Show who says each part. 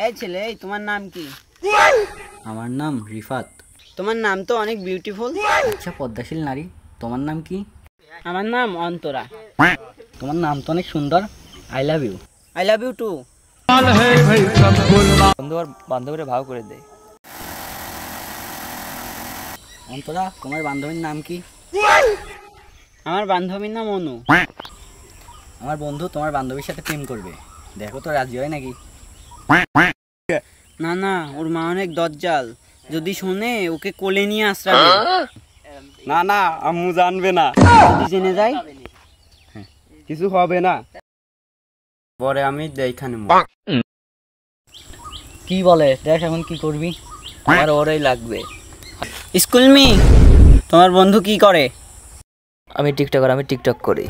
Speaker 1: এই ছেলে, এই তোমার নাম কি?
Speaker 2: আমার নাম রিফাত।
Speaker 1: তোমার নাম তো অনেক বিউটিফুল।
Speaker 2: আচ্ছা, পদ্মাশীল নারী, তোমার নাম কি?
Speaker 1: আমার নাম অন্তরা।
Speaker 2: তোমার নাম তো অনেক সুন্দর। I love you.
Speaker 1: I love you too.
Speaker 3: বন্ধু আর বান্ধবীরা ভাগ করে দেয়।
Speaker 2: অন্তরা, তোমার বান্ধবীর নাম কি?
Speaker 1: আমার বান্ধবীর নাম অনু।
Speaker 2: আমার বন্ধু তোমার বান্ধবীর সাথে প্রেম করবে, দেখো তো রাজি হয় নাকি?
Speaker 1: না না, ওর মা অনেক দজ্জাল, যদি শোনে ওকে কোলে নিয়ে আশ্রাবে।
Speaker 4: না না, আম্মু জানবে না।
Speaker 1: যদি জেনে যায়?
Speaker 4: কিছু হবে না, পরে আমি দেখানে।
Speaker 2: কি বলে দেখ, এখন কি করবি?
Speaker 3: আমার ওরাই লাগবে।
Speaker 1: স্কুল মি, তোমার বন্ধু কি করে?
Speaker 3: আমি টিকটক করি।